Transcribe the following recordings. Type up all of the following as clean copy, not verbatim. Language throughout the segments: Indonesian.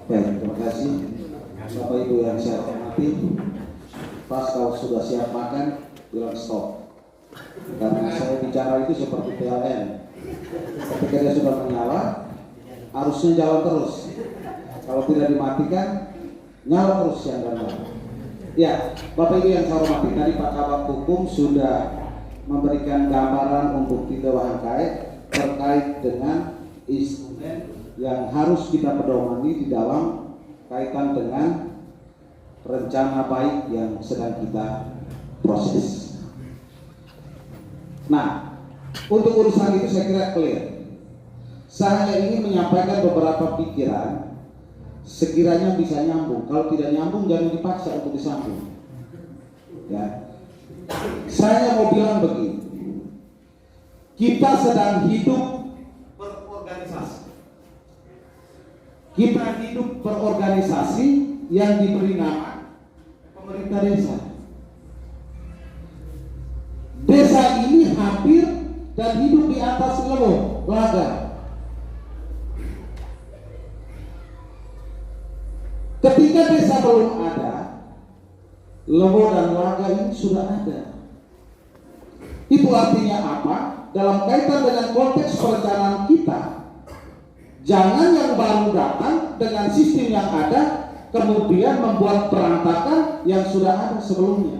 Baik, terima kasih Bapak Ibu yang saya hormati. Pas kalau sudah siap makan, bilang stop. Karena saya bicara itu seperti PLN. Ketika dia sudah menyala, harusnya jalan terus. Kalau tidak dimatikan, nyala terus yang nyala. Ya, Bapak Ibu yang saya hormati, tadi Pak Kabak Hukum sudah memberikan gambaran untuk kita wahangkai terkait dengan instrumen yang harus kita pedomani di dalam kaitan dengan rencana baik yang sedang kita proses. Nah, untuk urusan itu saya kira clear. Saya hanya ingin menyampaikan beberapa pikiran, sekiranya bisa nyambung. Kalau tidak nyambung, jangan dipaksa untuk disambung. Ya, saya mau bilang begini: kita sedang hidup berorganisasi. Kita hidup berorganisasi yang diberi nama pemerintah desa. Desa ini hadir dan hidup di atas leluhur laga. Ketika desa belum ada, leluhur dan laga ini sudah ada. Itu artinya apa? Dalam kaitan dengan konteks perencanaan kita, jangan yang baru datang dengan sistem yang ada kemudian membuat berantakan yang sudah ada sebelumnya.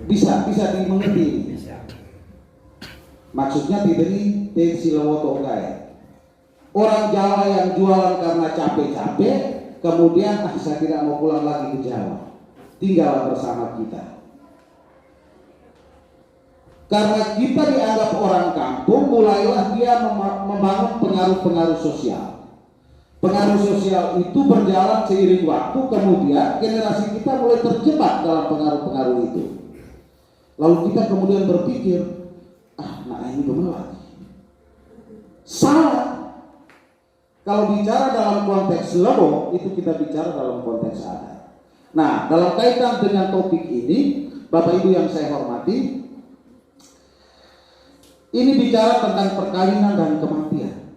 Bisa dimengerti. Maksudnya diberi tensi lewoto gaya. Orang Jawa yang jualan karena capek-capek, kemudian saya tidak mau pulang lagi ke Jawa, tinggal bersama kita. Karena kita dianggap orang kampung, mulailah dia membangun pengaruh-pengaruh sosial. Pengaruh sosial itu berjalan seiring waktu, kemudian generasi kita mulai terjebak dalam pengaruh-pengaruh itu. Lalu kita kemudian berpikir, nah ini gimana lagi? Salah. Kalau bicara dalam konteks lebo, itu kita bicara dalam konteks adat. Nah, dalam kaitan dengan topik ini, Bapak Ibu yang saya hormati, ini bicara tentang perkawinan dan kematian.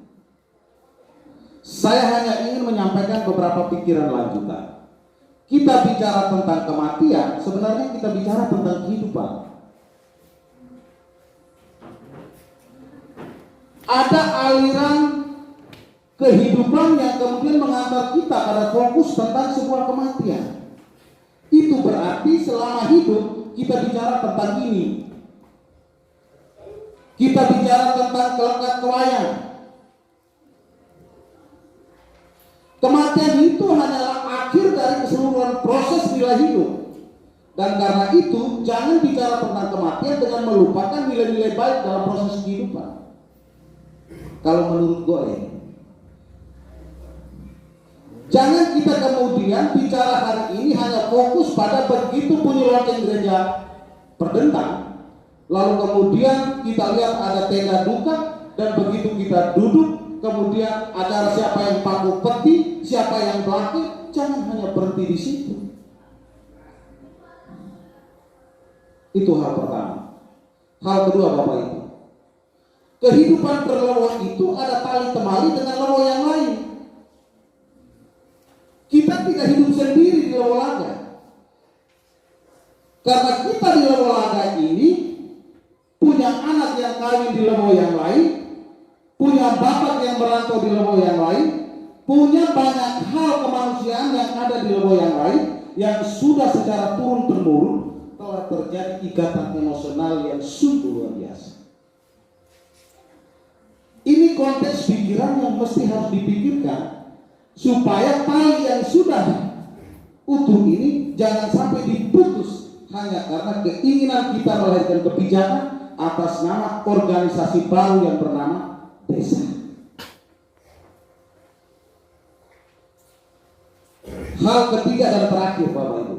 Saya hanya ingin menyampaikan beberapa pikiran lanjutan. Kita bicara tentang kematian, sebenarnya kita bicara tentang kehidupan. Ada aliran kehidupan yang kemudian mengantar kita pada fokus tentang sebuah kematian. Itu berarti selama hidup kita bicara tentang ini. Kita bicara tentang kelekat kewayang. Kematian itu hanyalah akhir dari keseluruhan proses nilai hidup. Dan karena itu jangan bicara tentang kematian dengan melupakan nilai-nilai baik dalam proses kehidupan. Kalau menurut gue, jangan kita kemudian bicara hari ini hanya fokus pada begitu bunyi lonceng gereja berdentang, lalu kemudian kita lihat ada tenda duka, dan begitu kita duduk, kemudian acara siapa yang paku peti, siapa yang belaki, jangan hanya berhenti di situ. Itu hal pertama. Hal kedua, Bapak Ibu, kehidupan berleluhur itu ada tali temali dengan leluhur yang lain. Kita tidak hidup sendiri di leluhur laga. Karena kita di leluhur laga ini punya anak yang kawin di leluhur yang lain, punya bapak yang merantau di leluhur yang lain, punya banyak hal kemanusiaan yang ada di leluhur yang lain, yang sudah secara turun-temurun telah terjadi ikatan emosional yang sungguh luar biasa. Ini konteks pikiran yang mesti harus dipikirkan supaya tali yang sudah utuh ini jangan sampai diputus hanya karena keinginan kita melahirkan kebijakan atas nama organisasi baru yang bernama desa. Hal ketiga dan terakhir, Bapak Ibu,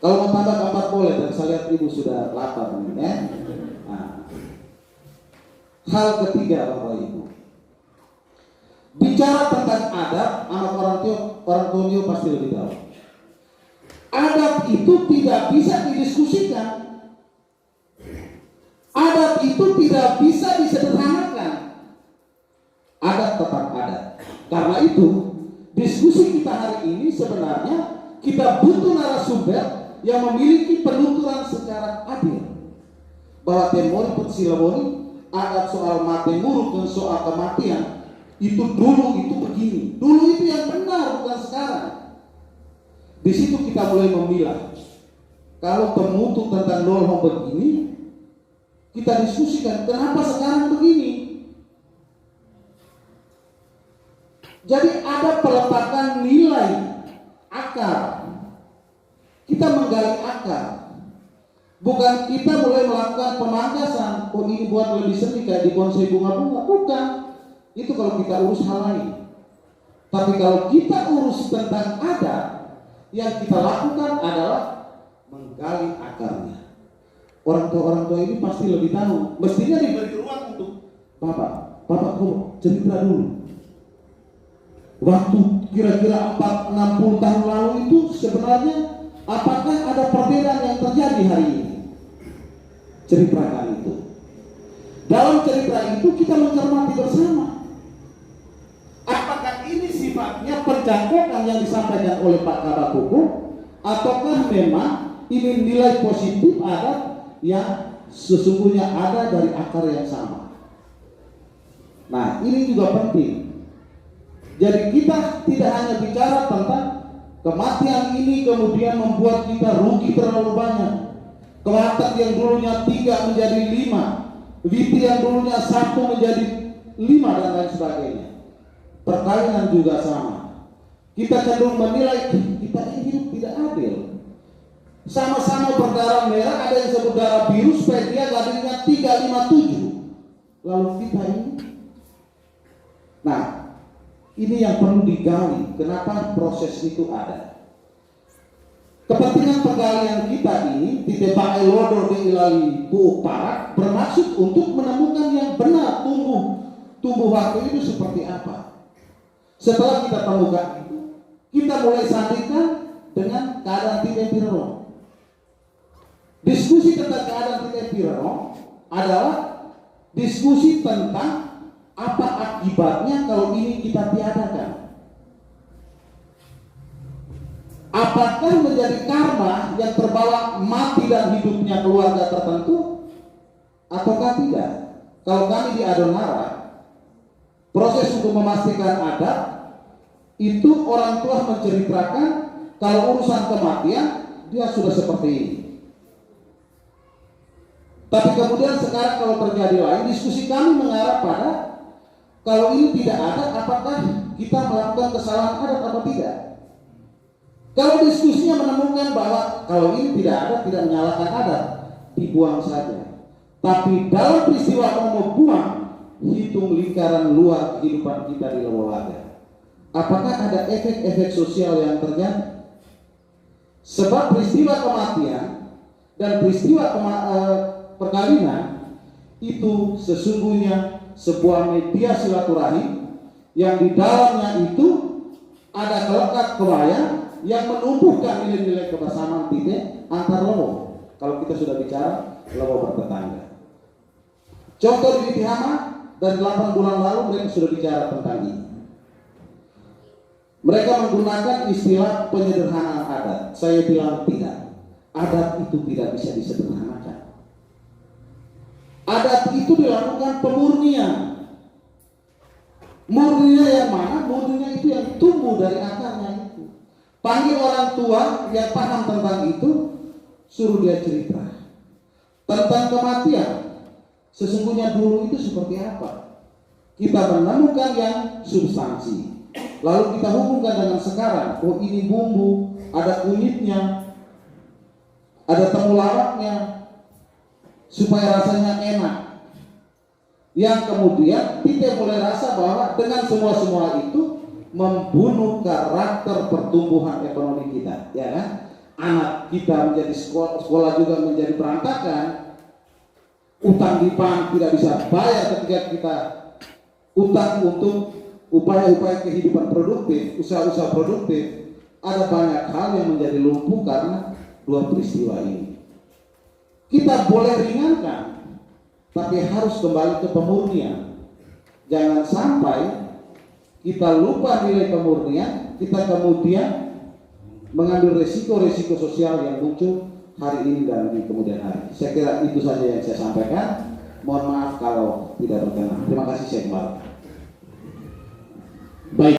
kalau mau tambah kabar boleh, dan saya lihat Ibu sudah lapar nih, ya. Hal ketiga, Bapak Ibu, bicara tentang adat, anak orang tua pasti lebih tahu. Adat itu tidak bisa didiskusikan. Adat itu tidak bisa disederhanakan. Adat Karena itu, diskusi kita hari ini sebenarnya kita butuh narasumber yang memiliki penuturan secara adil. Bahwa temori persilawoni, adat soal mati muruk dan soal kematian, itu dulu itu begini. Dulu itu yang benar, bukan sekarang. Di situ kita mulai memilah. Kalau temutu tentang norma begini, kita diskusikan kenapa sekarang begini. Jadi ada peletakan nilai akar. Kita menggali akar. Bukan kita mulai melakukan pemangkasan. Oh, ini buat lebih seni kayak di bonsai bunga-bunga. Bukan. Itu kalau kita urus hal lain. Tapi kalau kita urus tentang adat, yang kita lakukan adalah menggali akarnya. Orang tua ini pasti lebih tahu. Mestinya diberi ruang untuk Bapak kok cerita dulu. Waktu kira-kira 60 tahun lalu itu sebenarnya apakah ada perbedaan yang terjadi hari ini? Ceritakan itu. Dalam cerita itu kita mencermati bersama. Apakah ini sifatnya pencangkokan yang disampaikan oleh Pak Kabak Hukum, ataukah memang ini nilai positif adat yang sesungguhnya ada dari akar yang sama? Nah, ini juga penting. Jadi kita tidak hanya bicara tentang kematian ini kemudian membuat kita rugi terlalu banyak. Kelatak yang dulunya 3 menjadi 5, Witi yang dulunya 1 menjadi 5 dan lain sebagainya. Perkawinan juga sama. Kita cenderung menilai kita ini hidup tidak adil. Sama-sama berdarah merah, ada yang sebut darah biru supaya dia gadingnya 357. Lalu kita ini. Nah, ini yang perlu digali. Kenapa proses itu ada? Kepentingan penggalian kita ini ditebak elodor di ilali buuk parak bermaksud untuk menemukan yang benar tumbuh waktu itu seperti apa. Setelah kita temukan itu, kita mulai sandingkan dengan keadaan tidak pirero. Diskusi tentang keadaan tidak pirero adalah diskusi tentang apa akibatnya kalau ini kita tiadakan. Apakah menjadi karma yang terbawa mati dan hidupnya keluarga tertentu ataukah tidak? Kalau kami di Adonara, proses untuk memastikan adat itu orang tua menceritakan kalau urusan kematian dia sudah seperti ini. Tapi kemudian sekarang kalau terjadi lain, diskusi kami mengarah pada kalau ini tidak ada, apakah kita melakukan kesalahan adat atau tidak? Kalau diskusinya menemukan bahwa kalau ini tidak ada, tidak menyalahkan adat, dibuang saja. Tapi dalam peristiwa mau buang, hitung lingkaran luar kehidupan kita di Lewolaga. Apakah ada efek-efek sosial yang terjadi? Sebab peristiwa kematian dan peristiwa perkawinan itu sesungguhnya sebuah media silaturahim yang di dalamnya itu ada kelekat kebaya yang menumbuhkan nilai-nilai kebersamaan kita antar lowo. Kalau kita sudah bicara lowo bertetangga. Contoh di Tihama dan 8 bulan lalu mereka sudah bicara tentang ini. Mereka menggunakan istilah penyederhanaan adat. Saya bilang tidak. Adat itu tidak bisa disederhanakan. Adat itu dilakukan pemurnian. Murninya yang mana? Murninya itu yang tumbuh dari akarnya itu. Panggil orang tua yang paham tentang itu, suruh dia cerita tentang kematian. Sesungguhnya dulu itu seperti apa? Kita menemukan yang substansi, lalu kita hubungkan dengan sekarang. Oh, ini bumbu, ada kunyitnya, ada temulawaknya, supaya rasanya enak. Yang kemudian kita mulai rasa bahwa dengan semua itu membunuh karakter pertumbuhan ekonomi kita, ya kan? Anak kita menjadi sekolah juga menjadi berantakan. Utang di bank tidak bisa bayar ketika kita utang untuk upaya-upaya kehidupan produktif, usaha-usaha produktif. Ada banyak hal yang menjadi lumpuh karena dua peristiwa ini. Kita boleh ringankan, tapi harus kembali ke pemurnian. Jangan sampai kita lupa nilai kemurnian, kita kemudian mengambil resiko-resiko sosial yang muncul hari ini dan di kemudian hari. Saya kira itu saja yang saya sampaikan. Mohon maaf kalau tidak berkenan. Terima kasih, saya kembali. Baik.